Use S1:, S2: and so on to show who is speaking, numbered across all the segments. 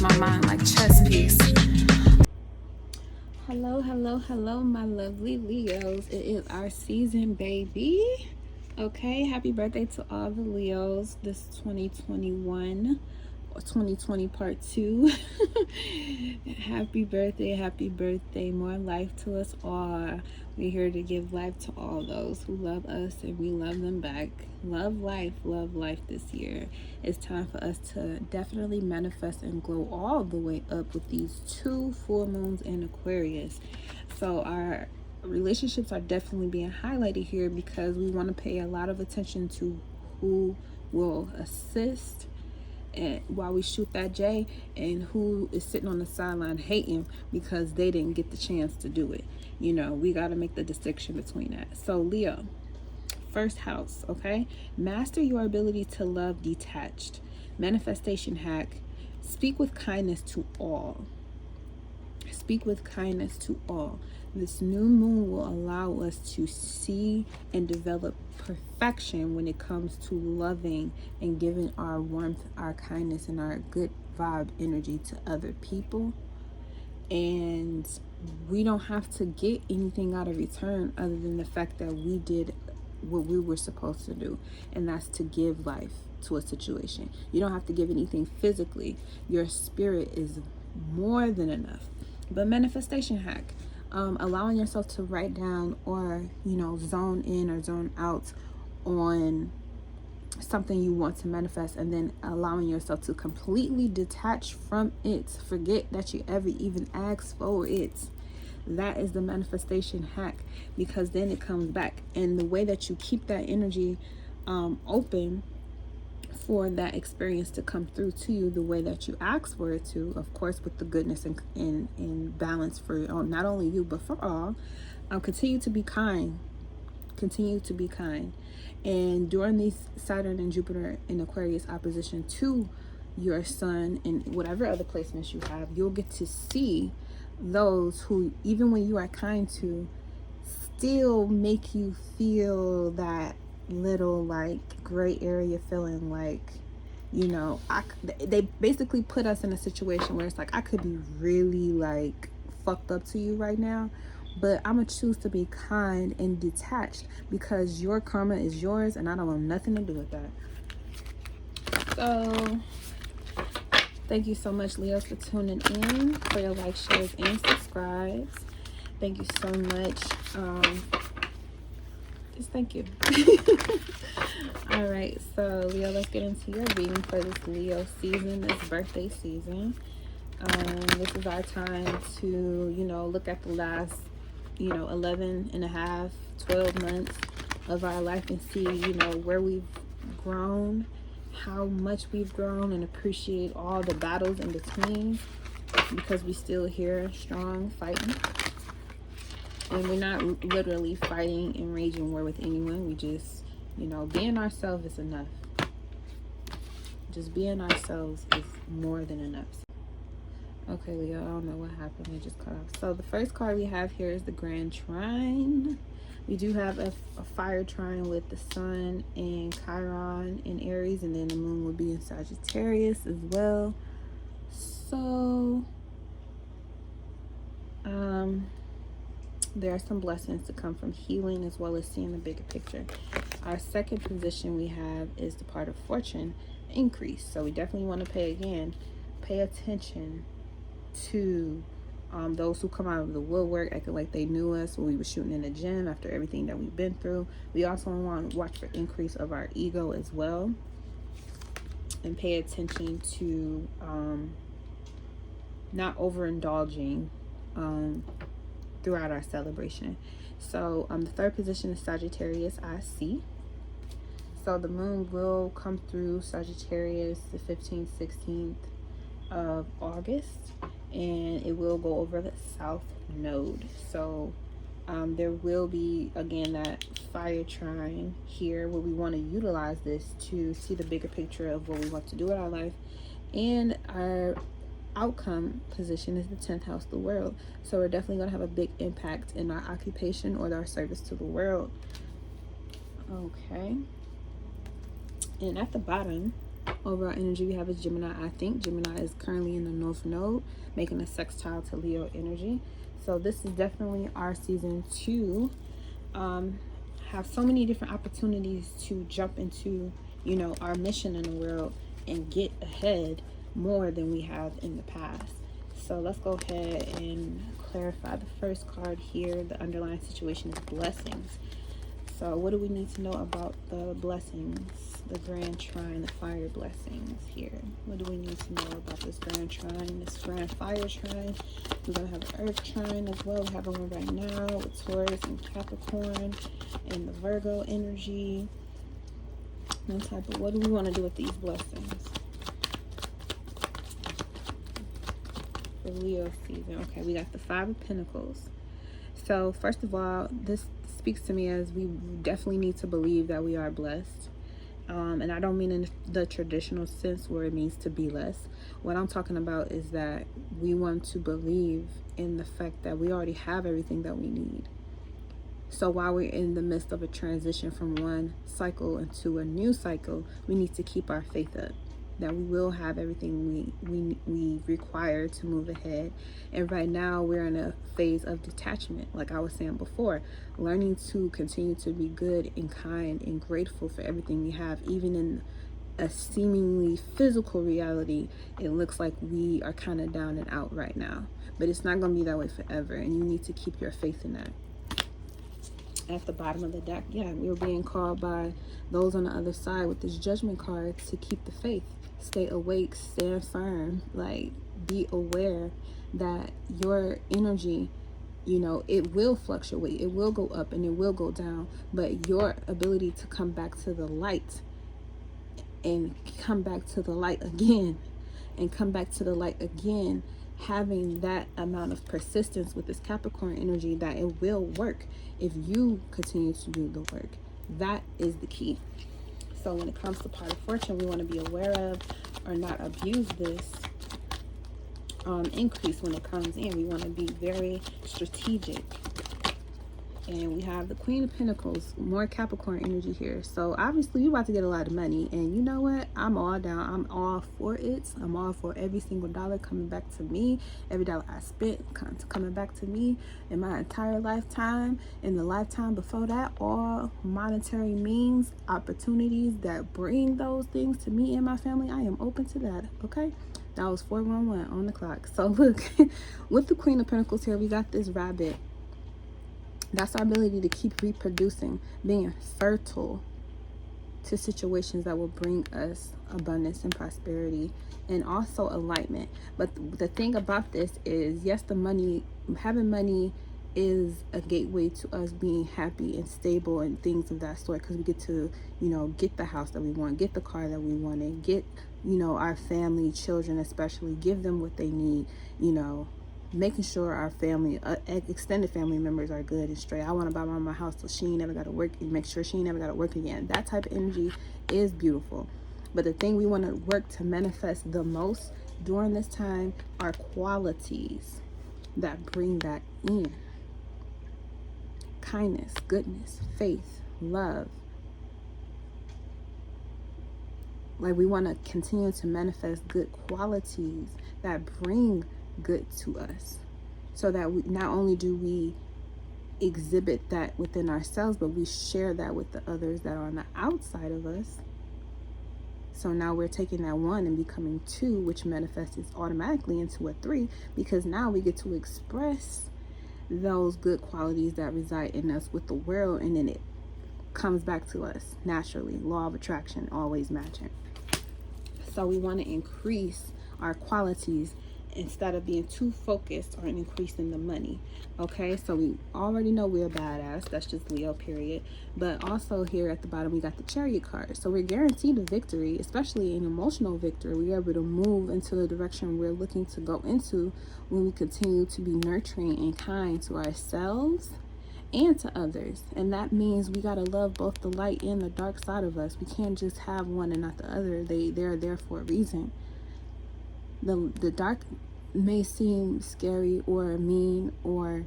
S1: my mind like chess piece. Hello, hello, hello, my lovely Leos. It is our season, baby. Okay, happy birthday to all the Leos. This 2021 or 2020 part 2. Happy birthday. More life to us all. We're here to give life to all those who love us, and we love them back. Love life this year. It's time for us to definitely manifest and glow all the way up with these 2 full moons in Aquarius. So our relationships are definitely being highlighted here because we want to pay a lot of attention to who will assist and while we shoot that J, and who is sitting on the sideline hating because they didn't get the chance to do it. You know, we got to make the distinction between that. So Leo, first house, okay? Master your ability to love detached. Manifestation hack: speak with kindness to all. Speak with kindness to all. This new moon will allow us to see and develop perfection when it comes to loving and giving our warmth, our kindness, and our good vibe energy to other people. And we don't have to get anything out of return other than the fact that we did what we were supposed to do, and that's to give life to a situation. You don't have to give anything physically. Your spirit is more than enough. But manifestation hack: allowing yourself to write down or, zone in or zone out on something you want to manifest, and then allowing yourself to completely detach from it. Forget that you ever even asked for it. That is the manifestation hack, because then it comes back. And the way that you keep that energy open for that experience to come through to you the way that you ask for it to, of course, with the goodness and balance for not only you but for all. Continue to be kind. And during these Saturn and Jupiter in Aquarius opposition to your sun and whatever other placements you have, you'll get to see those who, even when you are kind to, still make you feel that little like gray area feeling, like, they basically put us in a situation where it's like, I could be really like fucked up to you right now, but I'm gonna choose to be kind and detached because your karma is yours and I don't want nothing to do with that. So thank you so much, Leos, for tuning in, for your likes, shares, and subscribes. Thank you so much. Just thank you. All right, so Leo, let's get into your reading for this Leo season, this birthday season. This is our time to, look at the last, 11 and a half, 12 months of our life and see, where we've grown, how much we've grown, and appreciate all the battles in between, because we still here strong fighting. And we're not literally fighting and raging war with anyone. We just, being ourselves is enough. Just being ourselves is more than enough. Okay, Leo, I don't know what happened. We just cut off. So the first card we have here is the Grand Trine. We do have a fire trine with the Sun and Chiron in Aries, and then the Moon will be in Sagittarius as well. So, there are some blessings to come from healing as well as seeing the bigger picture. Our second position we have is the part of fortune increase. So we definitely want to pay attention to those who come out of the woodwork acting like they knew us when we were shooting in the gym after everything that we've been through. We also want to watch for increase of our ego as well, and pay attention to not overindulging throughout our celebration. So the third position is Sagittarius IC. So the moon will come through Sagittarius the 15th, 16th of August, and it will go over the south node. So there will be, again, that fire trine here where we want to utilize this to see the bigger picture of what we want to do with our life. And our outcome position is the 10th house, the world. So we're definitely going to have a big impact in our occupation or our service to the world. Okay. And at the bottom, Overall energy we have is Gemini. I think Gemini is currently in the North Node, making a sextile to Leo energy. So this is definitely our season to have so many different opportunities to jump into, our mission in the world and get ahead more than we have in the past. So let's go ahead and clarify the first card here. The underlying situation is blessings. So what do we need to know about the blessings, the grand trine, the fire blessings here? What do we need to know about this grand trine, this grand fire trine? We're going to have an earth trine as well. We have one right now with Taurus and Capricorn and the Virgo energy. But what do we want to do with these blessings for Leo season? Okay, we got the Five of Pentacles. So first of all, this speaks to me as we definitely need to believe that we are blessed. And I don't mean in the traditional sense where it means to be less. What I'm talking about is that we want to believe in the fact that we already have everything that we need. So while we're in the midst of a transition from one cycle into a new cycle, we need to keep our faith up that we will have everything we require to move ahead. And right now we're in a phase of detachment, like I was saying before, learning to continue to be good and kind and grateful for everything we have. Even in a seemingly physical reality, it looks like we are kind of down and out right now, but it's not going to be that way forever, and you need to keep your faith in that. At the bottom of the deck, we're being called by those on the other side with this judgment card to keep the faith, stay awake, stand firm, like be aware that your energy, it will fluctuate, it will go up and it will go down, but your ability to come back to the light and come back to the light again and come back to the light again, having that amount of persistence with this Capricorn energy, that it will work if you continue to do the work. That is the key. So when it comes to part of fortune, we want to be aware of or not abuse this increase when it comes in. We want to be very strategic. And we have the Queen of Pentacles, more Capricorn energy here. So obviously you're about to get a lot of money, and you know what, I'm all down, I'm all for it. I'm all for every single dollar coming back to me, every dollar I spent coming back to me in my entire lifetime, in the lifetime before that. All monetary means, opportunities that bring those things to me and my family, I am open to that. Okay, that was 411 on the clock. So look, with the Queen of Pentacles here, we got this rabbit. That's our ability to keep reproducing, being fertile to situations that will bring us abundance and prosperity, and also alignment. But the thing about this is, yes, having money is a gateway to us being happy and stable and things of that sort, because we get to, get the house that we want, get the car that we want, and get, our family, children especially, give them what they need, making sure our family, extended family members are good and straight. I want to buy my house so she ain't never got to work, and make sure she ain't never got to work again. That type of energy is beautiful. But the thing we want to work to manifest the most during this time are qualities that bring that in. Kindness, goodness, faith, love. Like, we want to continue to manifest good qualities that bring good to us, so that we not only do we exhibit that within ourselves, but we share that with the others that are on the outside of us. So now we're taking that one and becoming two, which manifests automatically into a three, because now we get to express those good qualities that reside in us with the world, and then it comes back to us naturally. Law of attraction, always matching. So we want to increase our qualities instead of being too focused on increasing the money. Okay, so we already know we're badass. That's just Leo, period. But also here at the bottom, we got the Chariot card. So we're guaranteed a victory, especially an emotional victory. We're able to move into the direction we're looking to go into when we continue to be nurturing and kind to ourselves and to others. And that means we got to love both the light and the dark side of us. We can't just have one and not the other. They're there for a reason. The dark may seem scary or mean or,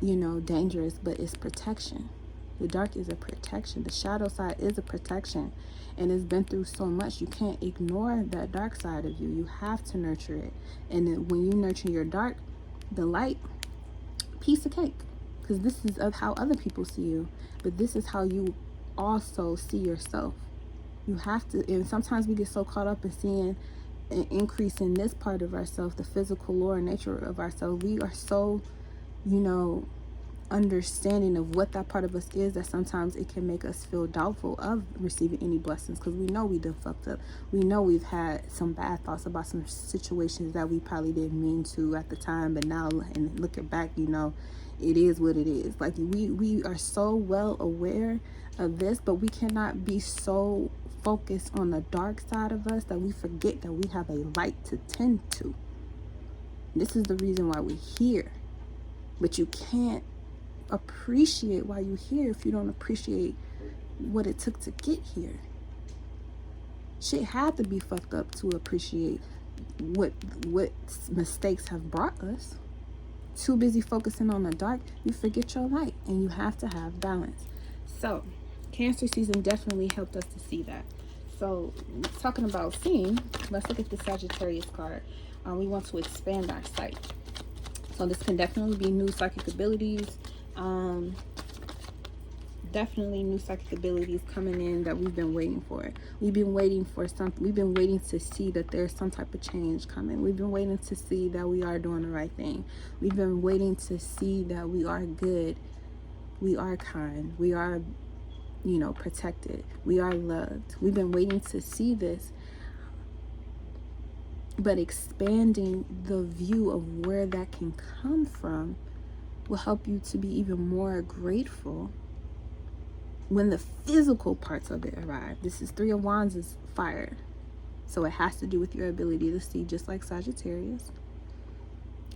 S1: dangerous, but it's protection. The dark is a protection. The shadow side is a protection. And it's been through so much. You can't ignore that dark side of you. You have to nurture it. And then when you nurture your dark, the light, piece of cake. Because this is how other people see you. But this is how you also see yourself. You have to, and sometimes we get so caught up in seeing an increase in this part of ourselves, the physical law and nature of ourselves. We are so, understanding of what that part of us is, that sometimes it can make us feel doubtful of receiving any blessings, because we know we done fucked up. We know we've had some bad thoughts about some situations that we probably didn't mean to at the time, but now, and looking back, it is what it is. Like, we are so well aware of this, but we cannot be so focused on the dark side of us that we forget that we have a light to tend to. This is the reason why we're here. But you can't appreciate why you're here if you don't appreciate what it took to get here. Shit had to be fucked up to appreciate what mistakes have brought us. Too busy focusing on the dark, you forget your light, and you have to have balance. So Cancer season definitely helped us to see that. So talking about seeing, let's look at the Sagittarius card. We want to expand our sight. So this can definitely be new psychic abilities. Definitely new psychic abilities coming in that we've been waiting for. We've been waiting for something. We've been waiting to see that there's some type of change coming. We've been waiting to see that we are doing the right thing. We've been waiting to see that we are good. We are kind. We are, protected. We are loved. We've been waiting to see this. But expanding the view of where that can come from will help you to be even more grateful when the physical parts of it arrive. This is Three of Wands is fire. So it has to do with your ability to see, just like Sagittarius.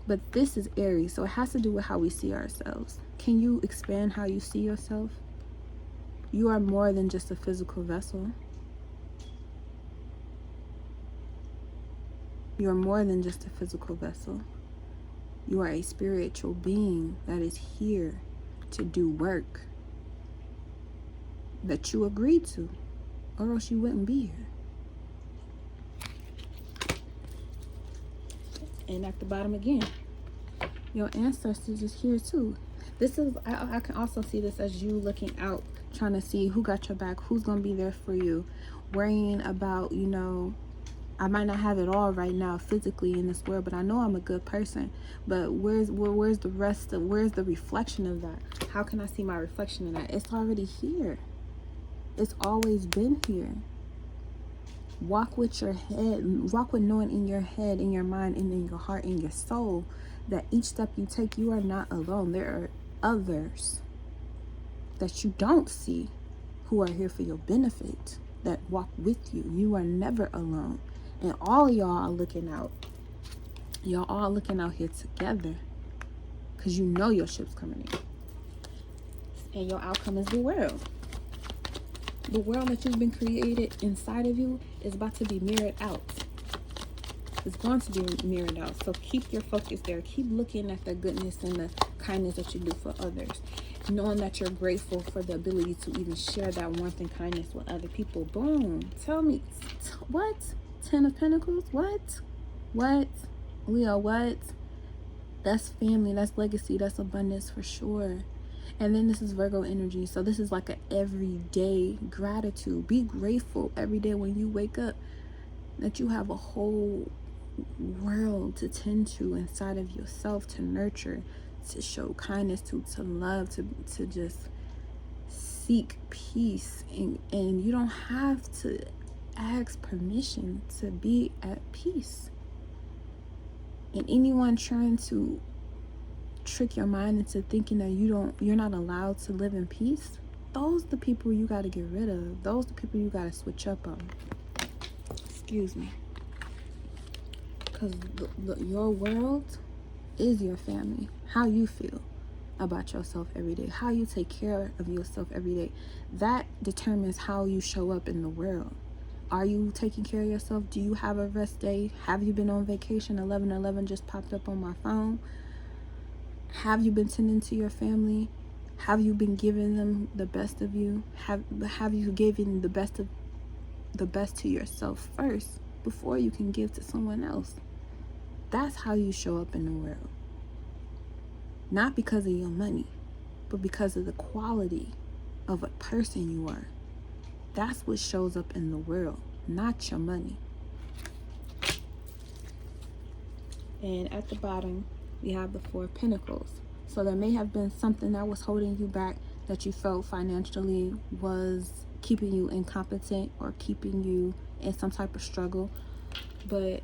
S1: But this is Aries, so it has to do with how we see ourselves. Can you expand how you see yourself? You are more than just a physical vessel. You are more than just a physical vessel. You are a spiritual being that is here to do work that you agreed to, or else you wouldn't be here. And at the bottom again, your ancestors is here too. This is, I can also see this as you looking out, trying to see who got your back, who's going to be there for you, worrying about, I might not have it all right now physically in this world, but I know I'm a good person. But where's the rest of, where's the reflection of that? How can I see my reflection in that? It's already here. It's always been here. Walk with your head, walk with knowing in your head, in your mind, and in your heart, in your soul, that each step you take, you are not alone. There are others that you don't see who are here for your benefit, that walk with you. You are never alone. And all of y'all are looking out. Y'all all looking out here together, because you know your ship's coming in. And your outcome is the world. The world that you've been created inside of you is about to be mirrored out. It's going to be mirrored out. So keep your focus there. Keep looking at the goodness and the kindness that you do for others. Knowing that you're grateful for the ability to even share that warmth and kindness with other people. Boom. Tell me, what? 10 of Pentacles? What? Leo, what? That's family. That's legacy. That's abundance for sure. And then this is Virgo energy. So this is like an everyday gratitude. Be grateful every day when you wake up that you have a whole world to tend to inside of yourself, to nurture, to show kindness to love, to just seek peace. And you don't have to ask permission to be at peace. And anyone trying to trick your mind into thinking that you're not allowed to live in peace, those are the people you got to get rid of. Those are the people you got to switch up on. Excuse me. Because your world is your family. How you feel about yourself every day, how you take care of yourself every day, that determines how you show up in the world. Are you taking care of yourself? Do you have a rest day? Have you been on vacation? 11/11 just popped up on my phone. Have you been tending to your family? Have you been giving them the best of you? Have you given the best to yourself first before you can give to someone else? That's how you show up in the world. Not because of your money, but because of the quality of a person you are. That's what shows up in the world, not your money. And at the bottom, we have the 4 of Pentacles. So there may have been something that was holding you back, that you felt financially was keeping you incompetent or keeping you in some type of struggle. But,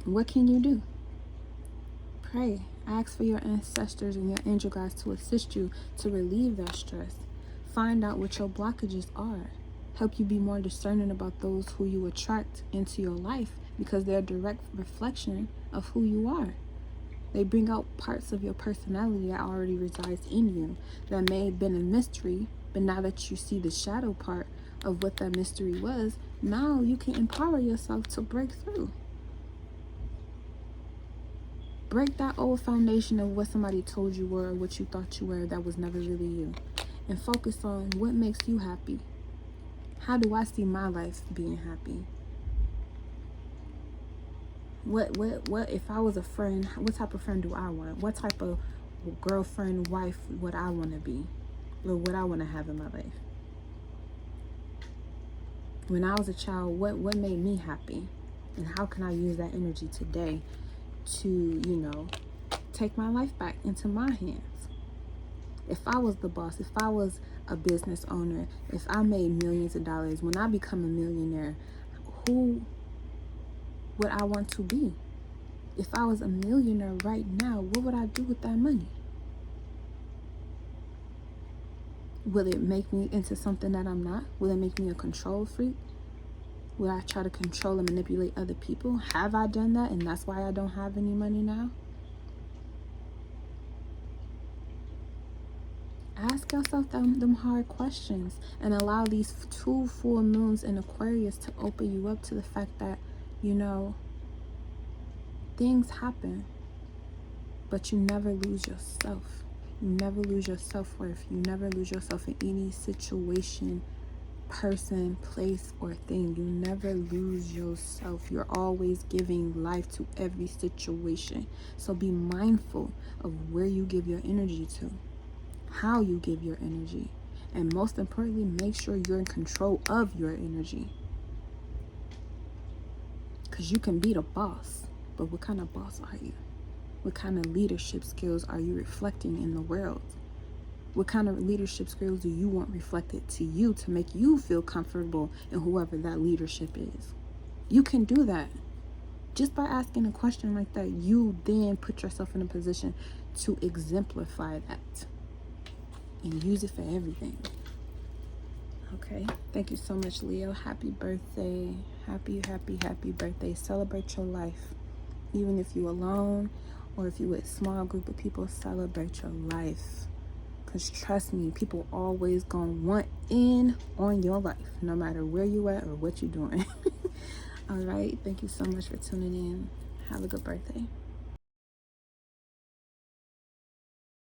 S1: what can you do? Pray. Ask for your ancestors and your angel guides to assist you to relieve that stress. Find out what your blockages are. Help you be more discerning about those who you attract into your life, because they're a direct reflection of who you are. They bring out parts of your personality that already resides in you, that may have been a mystery, but now that you see the shadow part of what that mystery was, now you can empower yourself to break through. Break that old foundation of what somebody told you were or what you thought you were that was never really you. And focus on what makes you happy. How do I see my life being happy? What if I was a friend, what type of friend do I want? What type of girlfriend, wife would I want to be? Or what I want to have in my life? When I was a child, what made me happy? And how can I use that energy today to, take my life back into my hands? If I was the boss, if I was a business owner, if I made millions of dollars, when I become a millionaire, who would I want to be? If I was a millionaire right now, what would I do with that money? Will it make me into something that I'm not? Will it make me a control freak? Will I try to control and manipulate other people? Have I done that, and that's why I don't have any money now? Ask yourself them hard questions, and allow these 2 full moons in Aquarius to open you up to the fact that, things happen, but you never lose yourself. You never lose your self-worth. You never lose yourself in any situation, person, place, or thing. You never lose yourself. You're always giving life to every situation. So be mindful of where you give your energy to, how you give your energy, and most importantly, make sure you're in control of your energy. Because you can be the boss, but what kind of boss are you? What kind of leadership skills are you reflecting in the world? What kind of leadership skills do you want reflected to you to make you feel comfortable in whoever that leadership is? You can do that. Just by asking a question like that, you then put yourself in a position to exemplify that and use it for everything. Okay, thank you so much, Leo. Happy birthday. Happy birthday. Celebrate your life. Even if you're alone or if you're with a small group of people, celebrate your life. Because trust me, people always gonna want in on your life, no matter where you at or what you're doing. All right, thank you so much for tuning in. Have a good birthday.